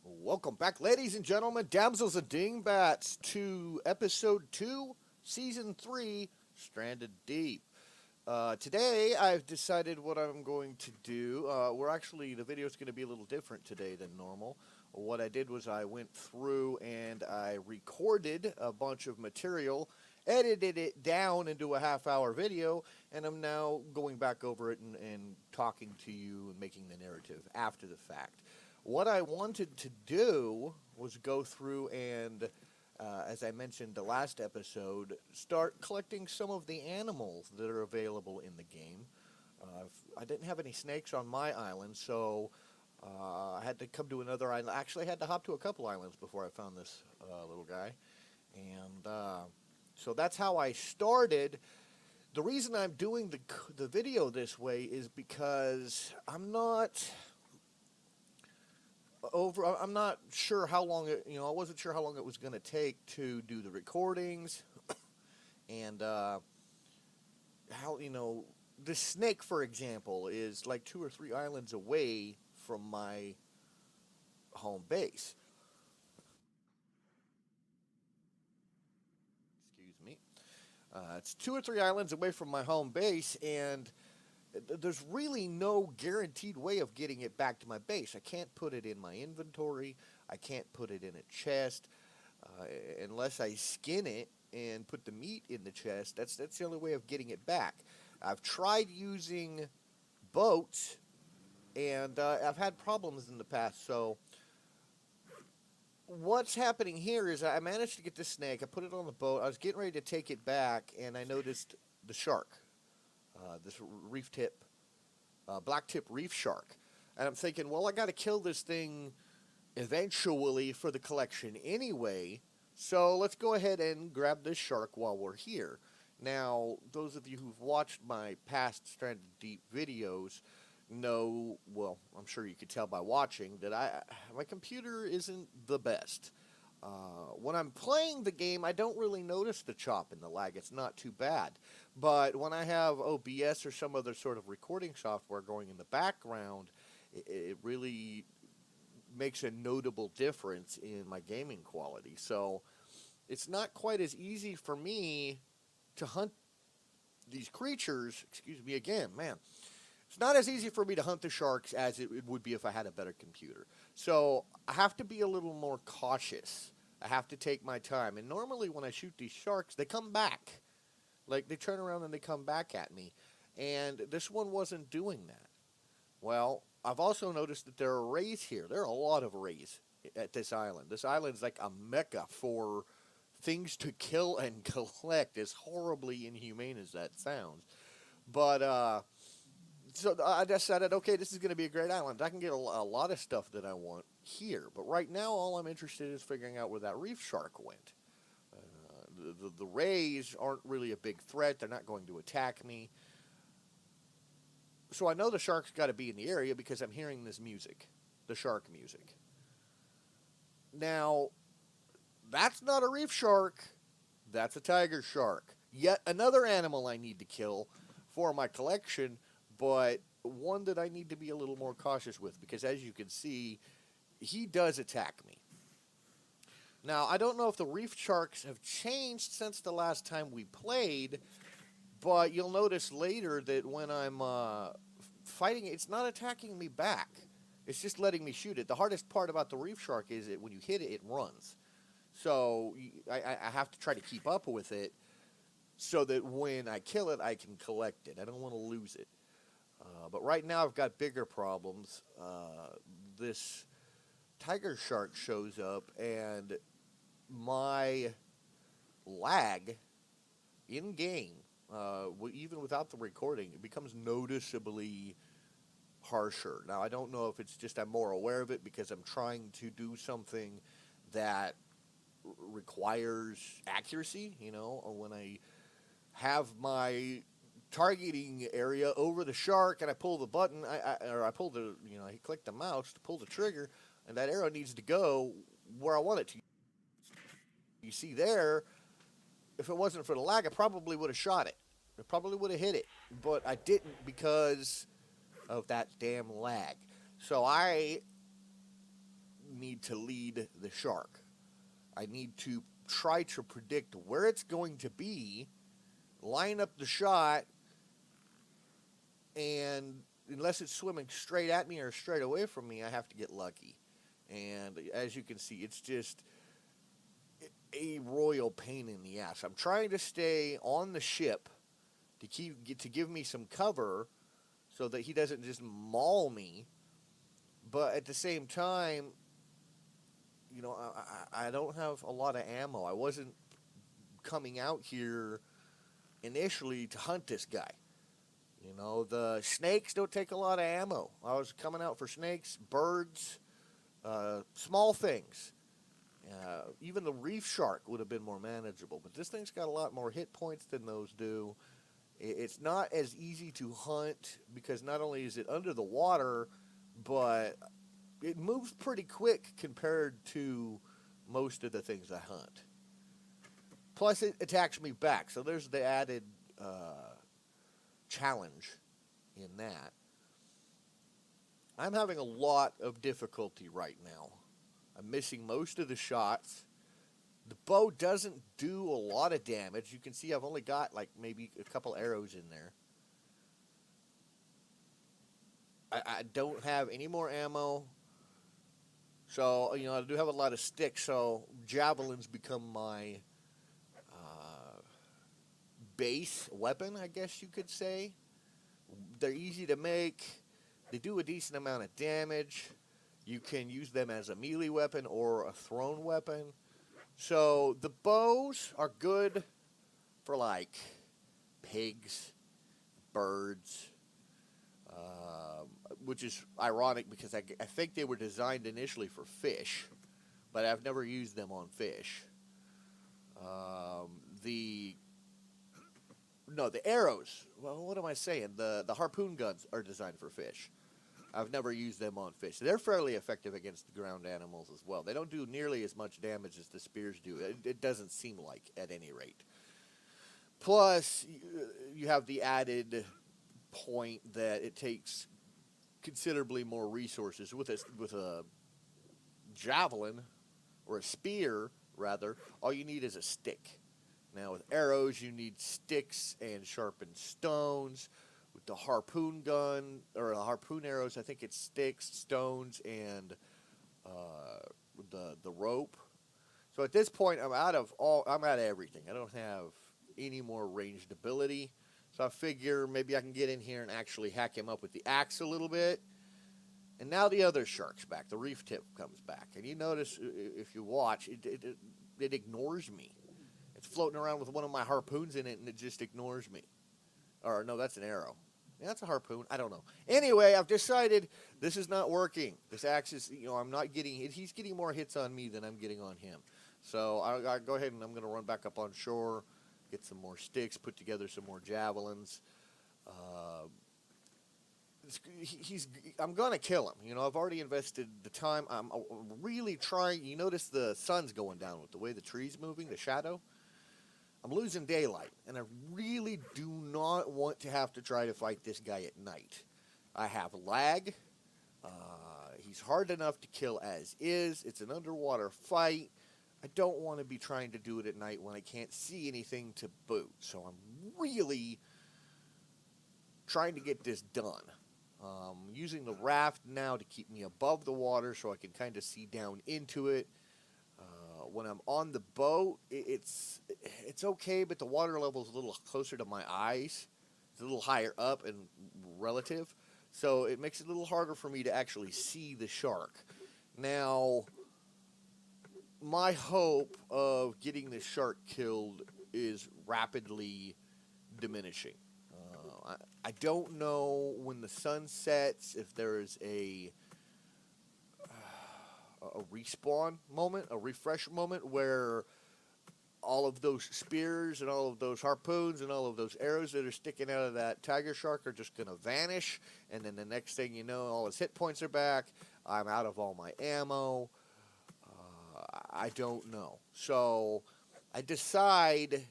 Welcome back, ladies and gentlemen, damsels and dingbats, to episode 2, season 3, Stranded Deep. Today, I've decided what I'm going to do. The video is going to be a little different today than normal. What I did was I went through and I recorded a bunch of material, edited it down into a half-hour video, and I'm now going back over it and talking to you and making the narrative after the fact. What I wanted to do was go through and, as I mentioned the last episode, start collecting some of the animals that are available in the game. I didn't have any snakes on my island, so I had to come to another island. Actually, I had to hop to a couple islands before I found this little guy. And so that's how I started. The reason I'm doing the video this way is because I'm not sure how long I wasn't sure how long it was going to take to do the recordings, and the snake, for example, is like 2 or 3 islands away from my home base. Excuse me. It's 2 or 3 islands away from my home base, and there's really no guaranteed way of getting it back to my base. I can't put it in my inventory. I can't put it in a chest unless I skin it and put the meat in the chest. That's the only way of getting it back. I've tried using boats, and I've had problems in the past. So what's happening here is I managed to get this snake. I put it on the boat. I was getting ready to take it back, and I noticed the shark. This reef tip, black tip reef shark. And I'm thinking, well, I got to kill this thing eventually for the collection anyway, so let's go ahead and grab this shark while we're here. Now, those of you who've watched my past Stranded Deep videos know, well, I'm sure you could tell by watching, that my computer isn't the best. When I'm playing the game, I don't really notice the chop and the lag. It's not too bad. But when I have OBS or some other sort of recording software going in the background, it really makes a notable difference in my gaming quality. So it's not quite as easy for me to hunt these creatures. Excuse me again, man. It's not as easy for me to hunt the sharks as it would be if I had a better computer. So I have to be a little more cautious. I have to take my time. And normally when I shoot these sharks, they come back. Like, they turn around and they come back at me. And this one wasn't doing that. Well, I've also noticed that there are rays here. There are a lot of rays at this island. This island is like a mecca for things to kill and collect, as horribly inhumane as that sounds. But, so I decided, okay, this is going to be a great island. I can get a lot of stuff that I want here. But right now, all I'm interested in is figuring out where that reef shark went. The rays aren't really a big threat. They're not going to attack me. So I know the shark's got to be in the area because I'm hearing this music, the shark music. Now, that's not a reef shark. That's a tiger shark. Yet another animal I need to kill for my collection, but one that I need to be a little more cautious with because, as you can see, he does attack me. Now, I don't know if the reef sharks have changed since the last time we played, but you'll notice later that when I'm fighting it, it's not attacking me back. It's just letting me shoot it. The hardest part about the reef shark is that when you hit it, it runs. So I have to try to keep up with it so that when I kill it, I can collect it. I don't want to lose it. But right now I've got bigger problems. This tiger shark shows up, and my lag in-game, even without the recording, it becomes noticeably harsher. Now, I don't know if it's just I'm more aware of it because I'm trying to do something that requires accuracy, or when I have my targeting area over the shark and I pull the button, I click the mouse to pull the trigger, and that arrow needs to go where I want it to. You see there, if it wasn't for the lag, I probably would have shot it. I probably would have hit it, but I didn't because of that damn lag. So I need need to lead the shark. I need to try to predict where it's going to be, line up the shot, and unless it's swimming straight at me or straight away from me, I have to get lucky. And as you can see, it's just a royal pain in the ass. I'm trying to stay on the ship to give me some cover so that he doesn't just maul me. But at the same time, I don't have a lot of ammo. I wasn't coming out here initially to hunt this guy. The snakes don't take a lot of ammo. I was coming out for snakes, birds, small things. Even the reef shark would have been more manageable. But this thing's got a lot more hit points than those do. It's not as easy to hunt because not only is it under the water, but it moves pretty quick compared to most of the things I hunt. Plus, it attacks me back. So there's the added challenge in that. I'm having a lot of difficulty right now. I'm missing most of the shots. The bow doesn't do a lot of damage. You can see I've only got like maybe a couple arrows in there. I don't have any more ammo. So, I do have a lot of sticks, so javelins become my base weapon, I guess you could say. They're easy to make. They do a decent amount of damage. You can use them as a melee weapon or a thrown weapon. So the bows are good for like pigs, birds, which is ironic because I think they were designed initially for fish, but I've never used them on fish. The arrows, well, what am I saying? The harpoon guns are designed for fish. I've never used them on fish. They're fairly effective against ground animals as well. They don't do nearly as much damage as the spears do. It doesn't seem like, at any rate. Plus, you have the added point that it takes considerably more resources. With a javelin, or a spear, rather, all you need is a stick. Now, with arrows, you need sticks and sharpened stones. With the harpoon gun, or the harpoon arrows, I think it's sticks, stones, and the rope. So at this point, I'm out of everything. I don't have any more ranged ability. So I figure maybe I can get in here and actually hack him up with the axe a little bit. And now the other shark's back. The reef tip comes back. And you notice, if you watch, it ignores me. It's floating around with one of my harpoons in it, and it just ignores me. Or, no, that's an arrow. Yeah, that's a harpoon. I don't know. Anyway, I've decided this is not working. This axe is, I'm not getting it. He's getting more hits on me than I'm getting on him. So I go ahead and I'm going to run back up on shore, get some more sticks, put together some more javelins. I'm going to kill him. I've already invested the time. I'm really trying. You notice the sun's going down with the way the tree's moving, the shadow. I'm losing daylight, and I really do not want to have to try to fight this guy at night. I have lag. He's hard enough to kill as is. It's an underwater fight. I don't want to be trying to do it at night when I can't see anything to boot. So I'm really trying to get this done. Using the raft now to keep me above the water so I can kind of see down into it. When I'm on the boat, it's okay, but the water level is a little closer to my eyes. It's a little higher up and relative, so it makes it a little harder for me to actually see the shark. Now, my hope of getting the shark killed is rapidly diminishing. I don't know when the sun sets if there is a respawn moment, a refresh moment where all of those spears and all of those harpoons and all of those arrows that are sticking out of that tiger shark are just going to vanish, and then the next thing you know, all his hit points are back. I'm out of all my ammo. I don't know. So I decide,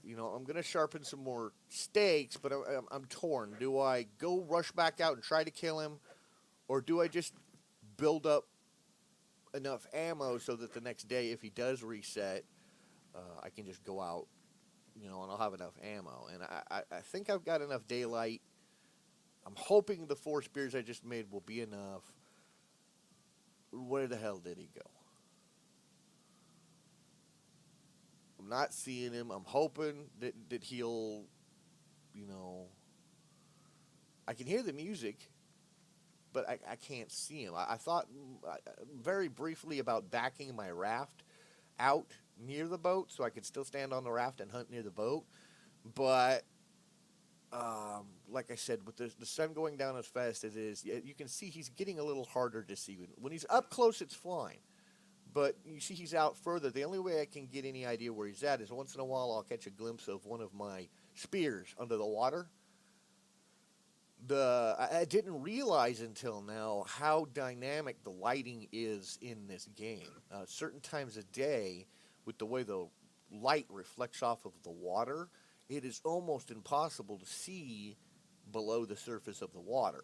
I'm going to sharpen some more stakes, but I'm torn. Do I go rush back out and try to kill him, or do I just build up enough ammo so that the next day, if he does reset, I can just go out, and I'll have enough ammo. And I think I've got enough daylight. I'm hoping the 4 spears I just made will be enough. Where the hell did he go? I'm not seeing him. I'm hoping that he'll, you know, I can hear the music, but I can't see him. I thought very briefly about backing my raft out near the boat so I could still stand on the raft and hunt near the boat. But, like I said, with the sun going down as fast as it is, you can see he's getting a little harder to see. When he's up close, it's fine. But you see he's out further. The only way I can get any idea where he's at is once in a while I'll catch a glimpse of one of my spears under the water. I didn't realize until now how dynamic the lighting is in this game. Certain times a day, with the way the light reflects off of the water, it is almost impossible to see below the surface of the water.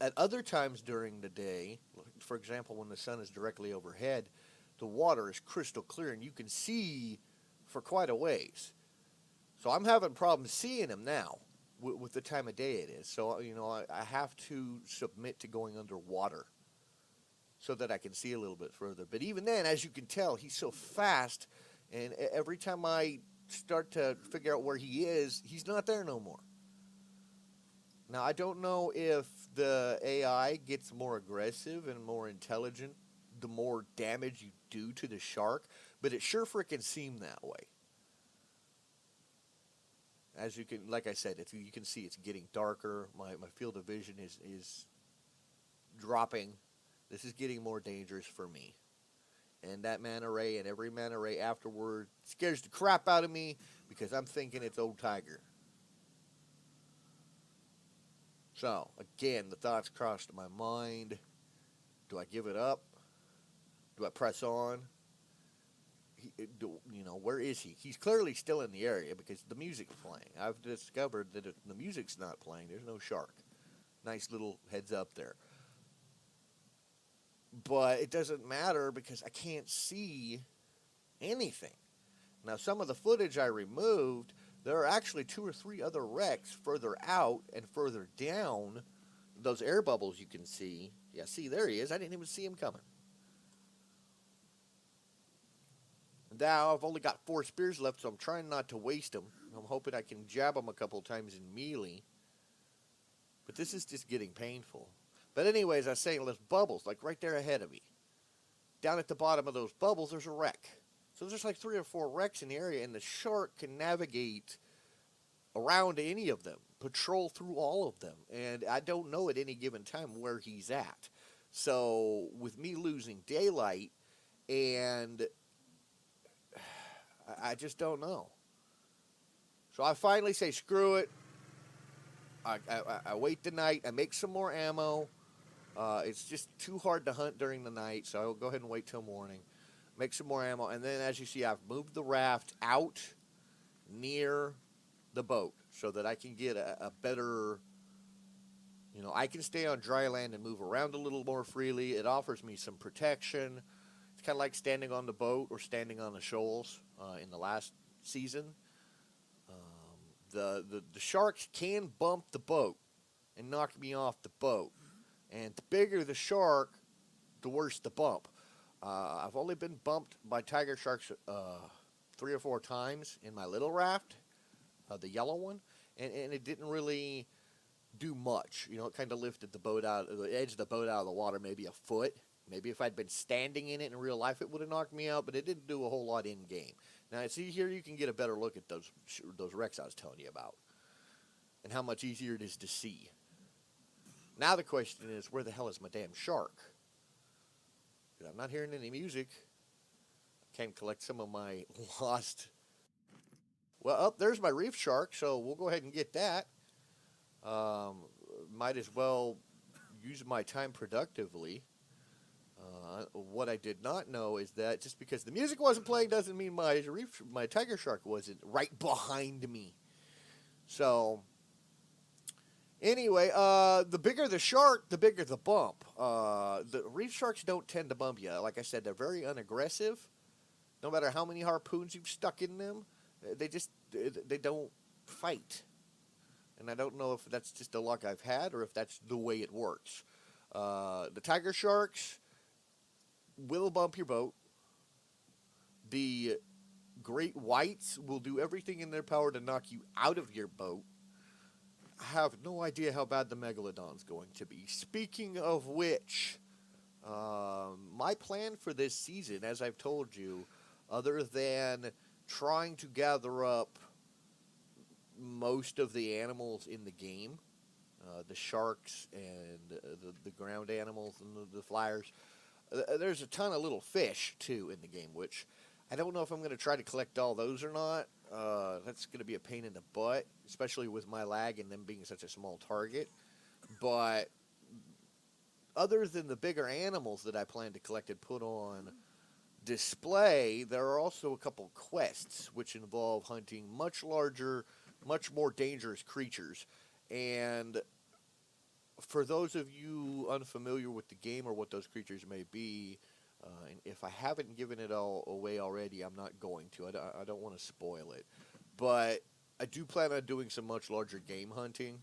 At other times during the day, for example, when the sun is directly overhead, the water is crystal clear and you can see for quite a ways. So I'm having problems seeing him now with the time of day it is. So, I have to submit to going underwater so that I can see a little bit further. But even then, as you can tell, he's so fast, and every time I start to figure out where he is, he's not there no more. Now, I don't know if the AI gets more aggressive and more intelligent the more damage you do to the shark, but it sure freaking seemed that way. As you can, like I said, you can see it's getting darker. My field of vision is dropping. This is getting more dangerous for me. And that manta ray and every manta ray afterward scares the crap out of me because I'm thinking it's old Tiger. So, again, the thoughts crossed my mind. Do I give it up? Do I press on? Where is he? He's clearly still in the area because the music's playing. I've discovered that if the music's not playing, there's no shark. Nice little heads up there. But it doesn't matter because I can't see anything. Now, some of the footage I removed, there are actually 2 or 3 other wrecks further out and further down. Those air bubbles you can see. Yeah, see, there he is. I didn't even see him coming. Now, I've only got 4 spears left, so I'm trying not to waste them. I'm hoping I can jab them a couple times in melee. But this is just getting painful. But anyways, I was saying, those bubbles, like right there ahead of me. Down at the bottom of those bubbles, there's a wreck. So there's like 3 or 4 wrecks in the area, and the shark can navigate around any of them, patrol through all of them. And I don't know at any given time where he's at. So with me losing daylight, and I just don't know. So I finally say, screw it. I wait the night. I make some more ammo. It's just too hard to hunt during the night, so I'll go ahead and wait till morning. Make some more ammo, and then as you see, I've moved the raft out near the boat so that I can get a better, I can stay on dry land and move around a little more freely. It offers me some protection. It's kind of like standing on the boat or standing on the shoals in the last season. The sharks can bump the boat and knock me off the boat. And the bigger the shark, the worse the bump. I've only been bumped by tiger sharks 3 or 4 times in my little raft, the yellow one, and it didn't really do much. It kind of lifted the boat out, the edge of the boat out of the water maybe a foot. Maybe if I'd been standing in it in real life, it would have knocked me out, but it didn't do a whole lot in game. Now, see here, you can get a better look at those wrecks I was telling you about and how much easier it is to see. Now the question is, where the hell is my damn shark? I'm not hearing any music. I can collect some of my lost. Well, there's my reef shark, so we'll go ahead and get that. Might as well use my time productively. What I did not know is that just because the music wasn't playing doesn't mean my tiger shark wasn't right behind me. So Anyway, the bigger the shark, the bigger the bump. The reef sharks don't tend to bump you. Like I said, they're very unaggressive. No matter how many harpoons you've stuck in them, they don't fight. And I don't know if that's just the luck I've had or if that's the way it works. The tiger sharks will bump your boat. The great whites will do everything in their power to knock you out of your boat. I have no idea how bad the megalodon's going to be. Speaking of which, my plan for this season, as I've told you, other than trying to gather up most of the animals in the game, the sharks and the ground animals and the flyers. There's a ton of little fish too in the game, which I don't know if I'm going to try to collect all those or not. That's going to be a pain in the butt, especially with my lag and them being such a small target. But other than the bigger animals that I plan to collect and put on display, there are also a couple quests which involve hunting much larger, much more dangerous creatures. And for those of you unfamiliar with the game or what those creatures may be, and if I haven't given it all away already, I'm not going to. I don't want to spoil it. But I do plan on doing some much larger game hunting.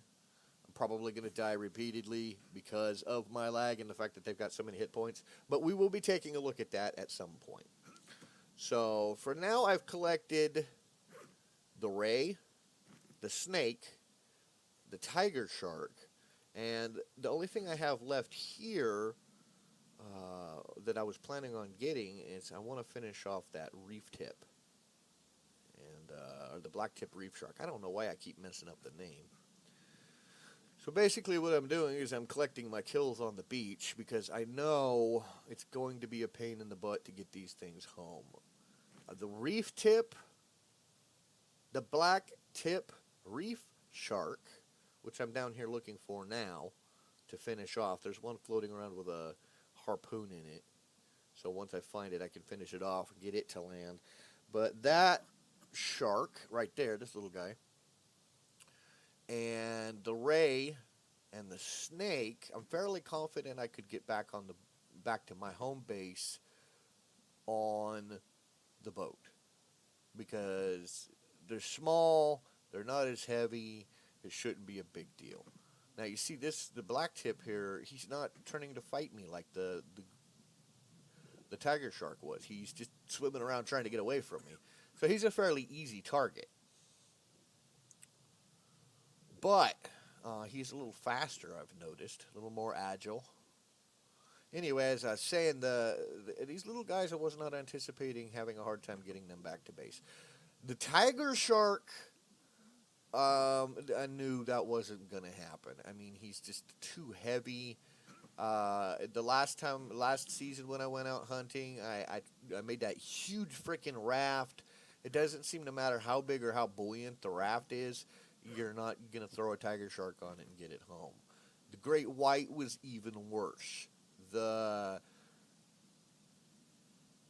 I'm probably going to die repeatedly because of my lag and the fact that they've got so many hit points. But we will be taking a look at that at some point. So for now, I've collected the ray, the snake, the tiger shark, and the only thing I have left here that I was planning on getting is I want to finish off that reef tip, and or the black tip reef shark. I don't know why I keep messing up the name. So basically what I'm doing is I'm collecting my kills on the beach because I know it's going to be a pain in the butt to get these things home. The reef tip, the black tip reef shark, which I'm down here looking for now to finish off. There's one floating around with a harpoon in it. So once I find it, I can finish it off and get it to land. But that shark right there, this little guy, and the ray and the snake, I'm fairly confident I could get back to my home base on the boat because they're small, they're not as heavy, it shouldn't be a big deal. Now you see the black tip here, he's not turning to fight me like the tiger shark was. He's just swimming around trying to get away from me. So he's a fairly easy target. But he's a little faster, I've noticed, a little more agile. Anyway, as I was saying, these little guys, I was not anticipating having a hard time getting them back to base. The tiger shark, I knew that wasn't going to happen. I mean, he's just too heavy. The last season when I went out hunting, I made that huge freaking raft. It doesn't seem to matter how big or how buoyant the raft is, you're not going to throw a tiger shark on it and get it home. The great white was even worse. The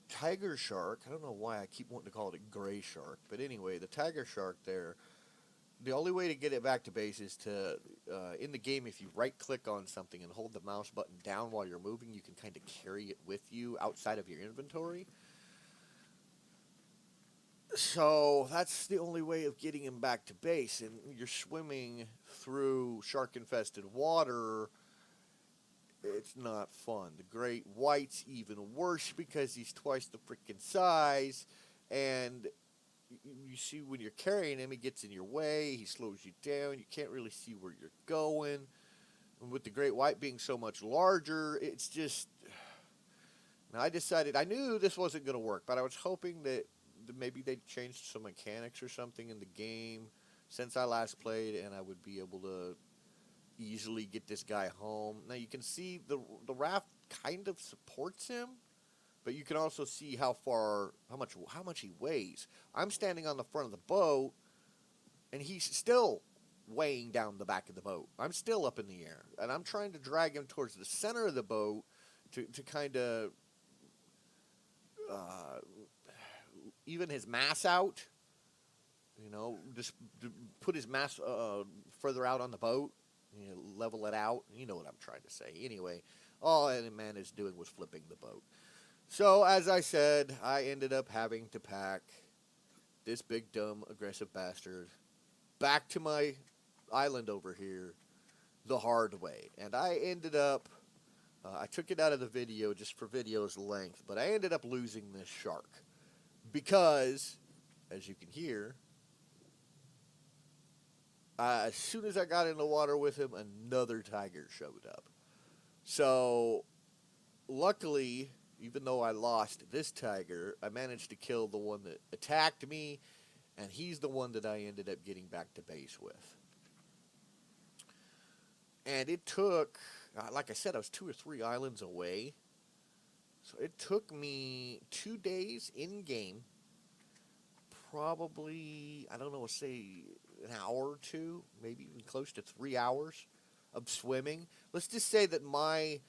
tiger shark, I don't know why I keep wanting to call it a gray shark, but anyway, the tiger shark there, the only way to get it back to base is to, in the game, if you right-click on something and hold the mouse button down while you're moving, you can kind of carry it with you outside of your inventory. So that's the only way of getting him back to base, and you're swimming through shark-infested water. It's not fun. The great white's even worse because he's twice the freaking size, and you see when you're carrying him, he gets in your way, he slows you down, you can't really see where you're going. And with the great white being so much larger, it's just... Now I knew this wasn't going to work, but I was hoping that maybe they'd changed some mechanics or something in the game since I last played, and I would be able to easily get this guy home. Now you can see the raft kind of supports him, but you can also see how much he weighs. I'm standing on the front of the boat, and he's still weighing down the back of the boat. I'm still up in the air, and I'm trying to drag him towards the center of the boat to kind of even his mass out, just to put his mass further out on the boat level it out. You know what I'm trying to say. Anyway, all I managed doing was flipping the boat. So, as I said, I ended up having to pack this big, dumb, aggressive bastard back to my island over here the hard way. And I ended up, I took it out of the video just for video's length, but I ended up losing this shark. Because, as you can hear, as soon as I got in the water with him, another tiger showed up. So, luckily, even though I lost this tiger, I managed to kill the one that attacked me, and he's the one that I ended up getting back to base with. And it took, like I said, I was 2 or 3 islands away. So it took me 2 days in-game, probably, I don't know, say an hour or two, maybe even close to 3 hours of swimming. Let's just say that my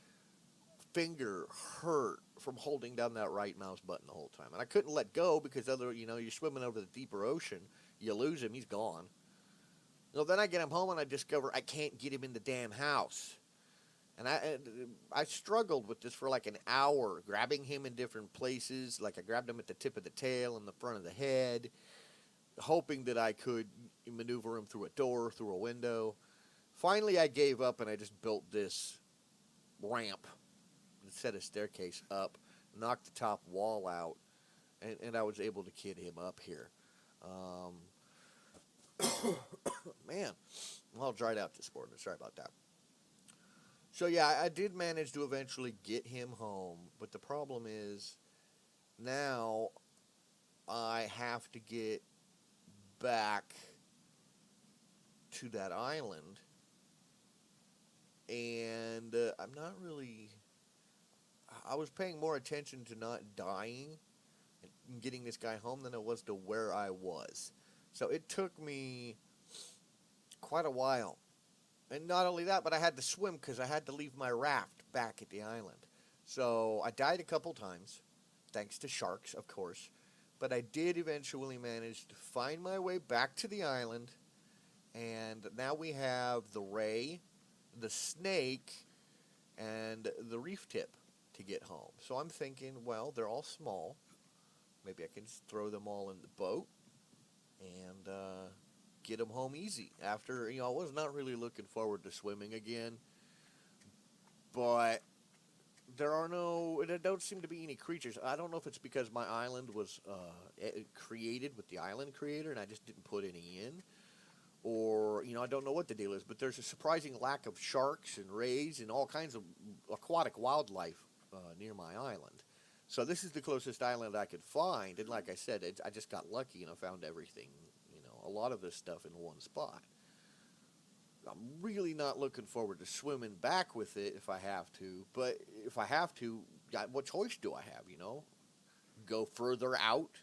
finger hurt from holding down that right mouse button the whole time. And I couldn't let go because you're swimming over the deeper ocean. You lose him, he's gone. Then I get him home and I discover I can't get him in the damn house. And I struggled with this for like an hour, grabbing him in different places. Like I grabbed him at the tip of the tail and the front of the head, hoping that I could maneuver him through a door, through a window. Finally, I gave up and I just built this ramp, set a staircase up, knocked the top wall out, and I was able to get him up here. Man, I'm all dried out this morning. Sorry about that. So yeah, I did manage to eventually get him home, but the problem is now I have to get back to that island, and I'm not really... I was paying more attention to not dying and getting this guy home than it was to where I was. So it took me quite a while. And not only that, but I had to swim because I had to leave my raft back at the island. So I died a couple times, thanks to sharks, of course. But I did eventually manage to find my way back to the island. And now we have the ray, the snake, and the reef tip to get home. So I'm thinking, well, they're all small. Maybe I can just throw them all in the boat and get them home easy. After, I was not really looking forward to swimming again, but there don't seem to be any creatures. I don't know if it's because my island was created with the island creator and I just didn't put any in, or, I don't know what the deal is, but there's a surprising lack of sharks and rays and all kinds of aquatic wildlife near my island. So this is the closest island I could find, and like I said, I just got lucky and I found everything, a lot of this stuff in one spot. I'm really not looking forward to swimming back with it if I have to, but if I have to, what choice do I have, Go further out,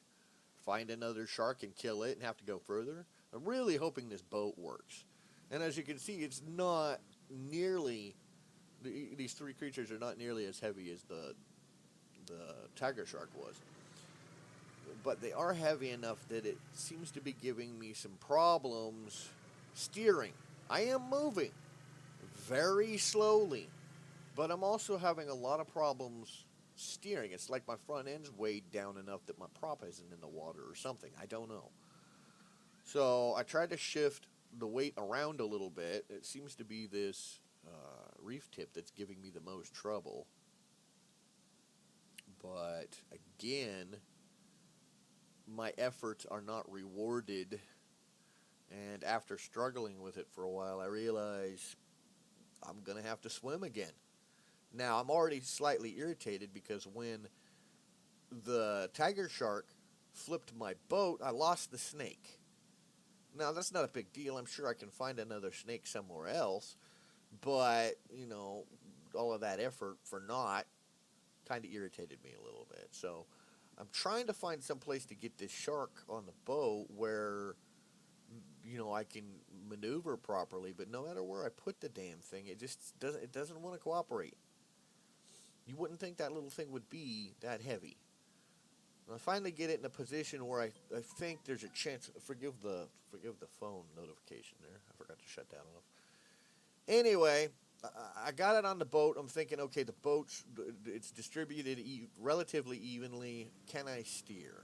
find another shark and kill it and have to go further? I'm really hoping this boat works. And as you can see, it's not nearly, these 3 creatures are not nearly as heavy as the tiger shark was. But they are heavy enough that it seems to be giving me some problems steering. I am moving very slowly, but I'm also having a lot of problems steering. It's like my front end's weighed down enough that my prop isn't in the water or something. I don't know. So I tried to shift the weight around a little bit. It seems to be this reef tip that's giving me the most trouble. But again, my efforts are not rewarded, and after struggling with it for a while, I realize I'm going to have to swim again. Now, I'm already slightly irritated because when the tiger shark flipped my boat, I lost the snake. Now, that's not a big deal. I'm sure I can find another snake somewhere else, but, all of that effort for naught kind of irritated me a little bit. So I'm trying to find some place to get this shark on the boat where, I can maneuver properly, but no matter where I put the damn thing, it doesn't want to cooperate. You wouldn't think that little thing would be that heavy. When I finally get it in a position where I think there's a chance, forgive the phone notification there. I forgot to shut that off. Anyway, I got it on the boat. I'm thinking, okay, the boat's it's distributed relatively evenly. Can I steer?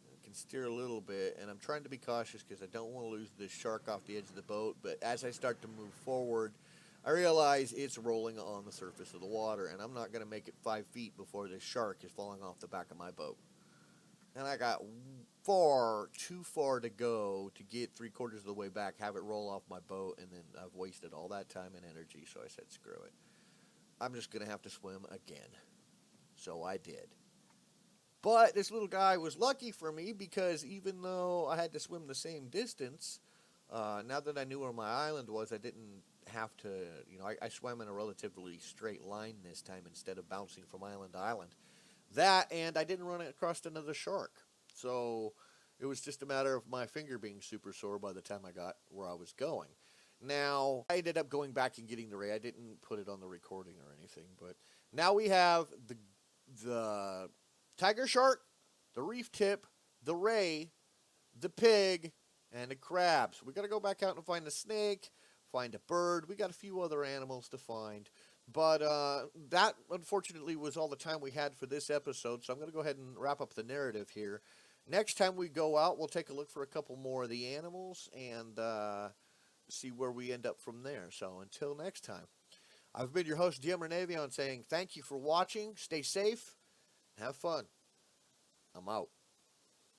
I can steer a little bit, and I'm trying to be cautious because I don't want to lose this shark off the edge of the boat. But as I start to move forward, I realize it's rolling on the surface of the water, and I'm not going to make it 5 feet before this shark is falling off the back of my boat. And I got too far to go to get 3/4 of the way back, have it roll off my boat, and then I've wasted all that time and energy. So I said, screw it. I'm just going to have to swim again. So I did. But this little guy was lucky for me because even though I had to swim the same distance, now that I knew where my island was, I didn't have to, I swam in a relatively straight line this time instead of bouncing from island to island. That, and I didn't run across another shark. So it was just a matter of my finger being super sore by the time I got where I was going. Now, I ended up going back and getting the ray. I didn't put it on the recording or anything, but now we have the tiger shark, the reef tip, the ray, the pig, and the crab. So we got to go back out and find the snake, find a bird. We got a few other animals to find. But that, unfortunately, was all the time we had for this episode, so I'm going to go ahead and wrap up the narrative here. Next time we go out, we'll take a look for a couple more of the animals and see where we end up from there. So until next time, I've been your host, Jim Renavion, saying thank you for watching, stay safe, have fun. I'm out.